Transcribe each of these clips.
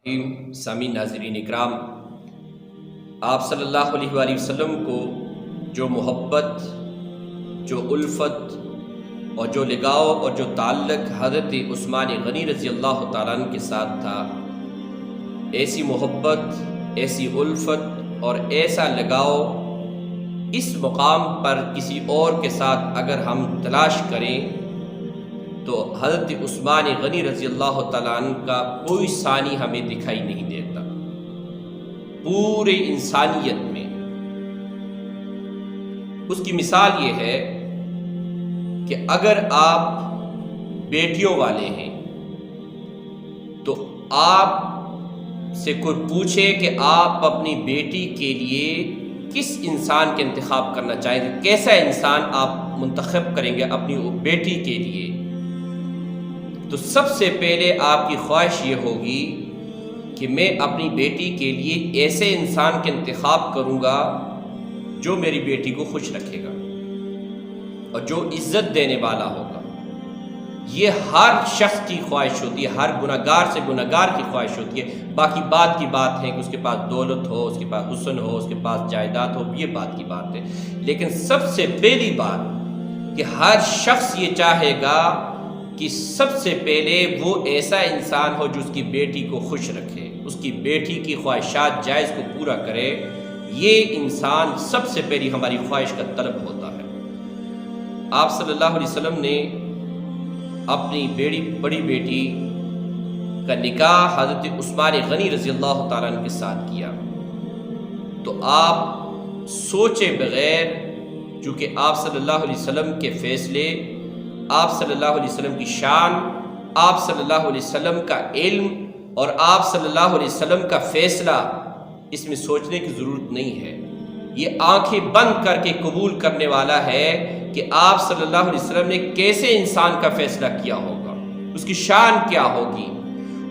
سامعین ناظرین اکرام، آپ صلی اللہ علیہ وآلہ وسلم کو جو محبت، جو الفت اور جو لگاؤ اور جو تعلق حضرت عثمان غنی رضی اللہ تعالیٰ عنہ کے ساتھ تھا، ایسی محبت، ایسی الفت اور ایسا لگاؤ اس مقام پر کسی اور کے ساتھ اگر ہم تلاش کریں تو حضرت عثمان غنی رضی اللہ تعالیٰ عنہ کا کوئی ثانی ہمیں دکھائی نہیں دیتا پورے انسانیت میں۔ اس کی مثال یہ ہے کہ اگر آپ بیٹیوں والے ہیں تو آپ سے کوئی پوچھے کہ آپ اپنی بیٹی کے لیے کس انسان کا انتخاب کرنا چاہیں گے، کیسا انسان آپ منتخب کریں گے اپنی بیٹی کے لیے، تو سب سے پہلے آپ کی خواہش یہ ہوگی کہ میں اپنی بیٹی کے لیے ایسے انسان کا انتخاب کروں گا جو میری بیٹی کو خوش رکھے گا اور جو عزت دینے والا ہوگا۔ یہ ہر شخص کی خواہش ہوتی ہے، ہر گناہگار سے گناہگار کی خواہش ہوتی ہے۔ باقی بات کی بات ہے کہ اس کے پاس دولت ہو، اس کے پاس حسن ہو، اس کے پاس جائیداد ہو، یہ بات کی بات ہے، لیکن سب سے پہلی بات کہ ہر شخص یہ چاہے گا کہ سب سے پہلے وہ ایسا انسان ہو جو اس کی بیٹی کو خوش رکھے، اس کی بیٹی کی خواہشات جائز کو پورا کرے۔ یہ انسان سب سے پہلی ہماری خواہش کا طلب ہوتا ہے۔ آپ صلی اللہ علیہ وسلم نے اپنی بڑی بیٹی کا نکاح حضرت عثمان غنی رضی اللہ تعالیٰ عنہ کے ساتھ کیا، تو آپ سوچے بغیر، چونکہ آپ صلی اللہ علیہ وسلم کے فیصلے، آپ صلی اللہ علیہ وسلم کی شان، آپ صلی اللہ علیہ وسلم کا علم اور آپ صلی اللہ علیہ وسلم کا فیصلہ، اس میں سوچنے کی ضرورت نہیں ہے۔ یہ آنکھیں بند کر کے قبول کرنے والا ہے کہ آپ صلی اللہ علیہ وسلم نے کیسے انسان کا فیصلہ کیا ہوگا، اس کی شان کیا ہوگی،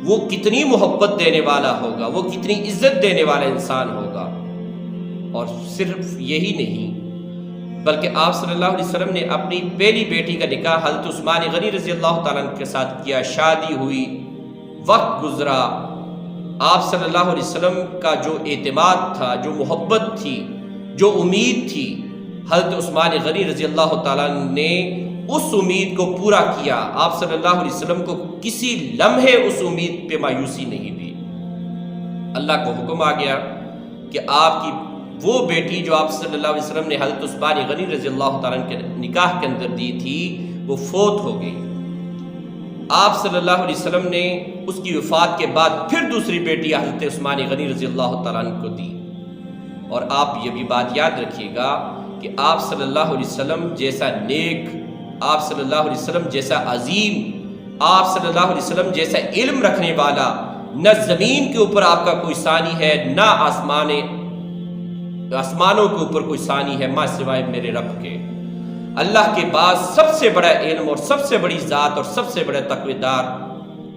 وہ کتنی محبت دینے والا ہوگا، وہ کتنی عزت دینے والا انسان ہوگا۔ اور صرف یہی نہیں بلکہ آپ صلی اللہ علیہ وسلم نے اپنی پہلی بیٹی کا نکاح حضرت عثمان غنی رضی اللہ تعالیٰ عنہ کے ساتھ کیا، شادی ہوئی، وقت گزرا، آپ صلی اللہ علیہ وسلم کا جو اعتماد تھا، جو محبت تھی، جو امید تھی، حضرت عثمان غنی رضی اللہ تعالیٰ عنہ نے اس امید کو پورا کیا۔ آپ صلی اللہ علیہ وسلم کو کسی لمحے اس امید پہ مایوسی نہیں ہوئی۔ اللہ کو حکم آ گیا کہ آپ کی وہ بیٹی جو آپ صلی اللہ علیہ وسلم نے حضرت عثمان غنی رضی اللہ تعالیٰ عنہ کے نکاح کے اندر دی تھی، وہ فوت ہو گئی۔ آپ صلی اللہ علیہ وسلم نے اس کی وفات کے بعد پھر دوسری بیٹی حضرت عثمان غنی رضی اللہ تعالیٰ عنہ کو دی۔ اور آپ یہ بھی بات یاد رکھیے گا کہ آپ صلی اللہ علیہ وسلم جیسا نیک، آپ صلی اللہ علیہ وسلم جیسا عظیم، آپ صلی اللہ علیہ وسلم جیسا علم رکھنے والا نہ زمین کے اوپر آپ کا کوئی ثانی ہے، نہ آسمانوں کے اوپر کوئی ثانی ہے، ماں سوائے میرے رب کے۔ اللہ کے بعد سب سے بڑا علم اور سب سے بڑی ذات اور سب سے بڑا تقوی دار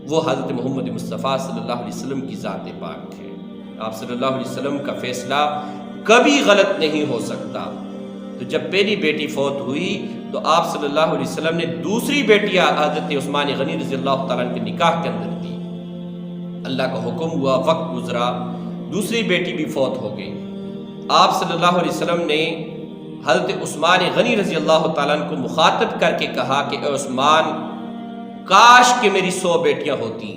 وہ حضرت محمد مصطفیٰ صلی اللہ علیہ وسلم کی ذات پاک ہے۔ آپ صلی اللہ علیہ وسلم کا فیصلہ کبھی غلط نہیں ہو سکتا۔ تو جب پہلی بیٹی فوت ہوئی تو آپ صلی اللہ علیہ وسلم نے دوسری بیٹی حضرت عثمان غنی رضی اللہ تعالیٰ عنہ کے نکاح کے اندر دی۔ اللہ کا حکم ہوا، وقت گزرا، دوسری بیٹی بھی فوت ہو گئی۔ آپ صلی اللہ علیہ وسلم نے حضرت عثمان غنی رضی اللہ تعالیٰ عنہ کو مخاطب کر کے کہا کہ اے عثمان، کاش کہ میری 100 بیٹیاں ہوتی،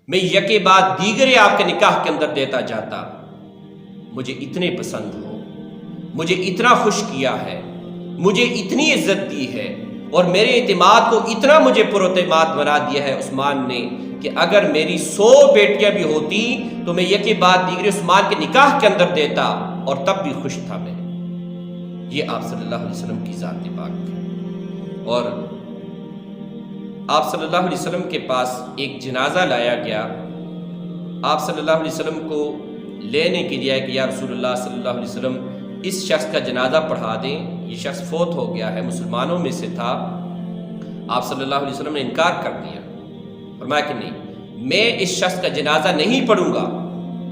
میں یکے بعد دیگرے آپ کے نکاح کے اندر دیتا جاتا۔ مجھے اتنے پسند ہو، مجھے اتنا خوش کیا ہے، مجھے اتنی عزت دی ہے اور میرے اعتماد کو اتنا مجھے پراعتماد بنا دیا ہے عثمان نے کہ اگر میری 100 بیٹیاں بھی ہوتی تو میں یکے بعد دیگرے عثمان کے نکاح کے اندر دیتا اور تب بھی خوش تھا میں۔ یہ آپ صلی اللہ علیہ وسلم کی ذات پاک ہے۔ اور آپ صلی اللہ علیہ وسلم کے پاس ایک جنازہ لایا گیا۔ آپ صلی اللہ علیہ وسلم کو لینے کے لیے کہ یا رسول اللہ صلی اللہ علیہ وسلم، اس شخص کا جنازہ پڑھا دیں، یہ شخص فوت ہو گیا ہے، مسلمانوں میں سے تھا۔ آپ صلی اللہ علیہ وسلم نے انکار کر دیا، فرمایا کہ نہیں، میں اس شخص کا جنازہ نہیں پڑھوں گا۔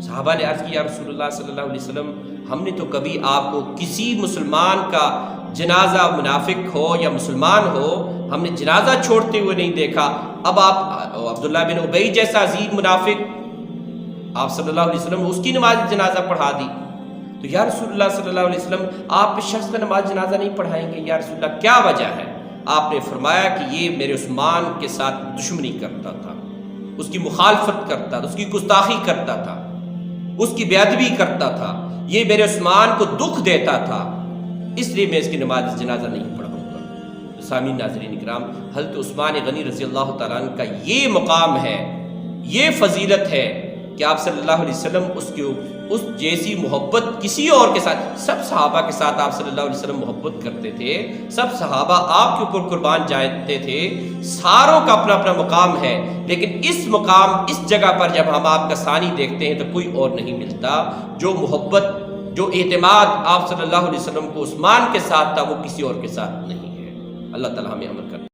صحابہ نے عرض کیا یا رسول اللہ صلی اللہ علیہ وسلم، ہم نے تو کبھی آپ کو کسی مسلمان کا جنازہ، منافق ہو یا مسلمان ہو، ہم نے جنازہ چھوڑتے ہوئے نہیں دیکھا۔ اب آپ عبداللہ بن ابی جیسا عظیم منافق آپ صلی اللہ علیہ وسلم نے اس کی نماز جنازہ پڑھا دی. تو یا رسول اللہ صلی اللہ علیہ وسلم آپ اس شخص کا نماز جنازہ نہیں پڑھائیں گے؟ یا رسول اللہ کیا وجہ ہے؟ آپ نے فرمایا کہ یہ میرے عثمان کے ساتھ دشمنی کرتا تھا، اس کی مخالفت کرتا تھا، اس کی گستاخی کرتا تھا، اس کی بے ادبی کرتا تھا، یہ میرے عثمان کو دکھ دیتا تھا، اس لیے میں اس کی نماز جنازہ نہیں پڑھاؤں گا. سامعین ناظرین کرام، حضرت عثمان غنی رضی اللہ تعالیٰ عنہ کا یہ مقام ہے، یہ فضیلت ہے کہ آپ صلی اللہ علیہ وسلم اس جیسی محبت کسی اور کے ساتھ، سب صحابہ کے ساتھ آپ صلی اللہ علیہ وسلم محبت کرتے تھے، سب صحابہ آپ کے اوپر قربان جاتے تھے، ساروں کا اپنا اپنا مقام ہے، لیکن اس مقام، اس جگہ پر جب ہم آپ کا ثانی دیکھتے ہیں تو کوئی اور نہیں ملتا. جو محبت، جو اعتماد آپ صلی اللہ علیہ وسلم کو عثمان کے ساتھ تھا وہ کسی اور کے ساتھ نہیں ہے. اللہ تعالیٰ ہمیں عمل کرے.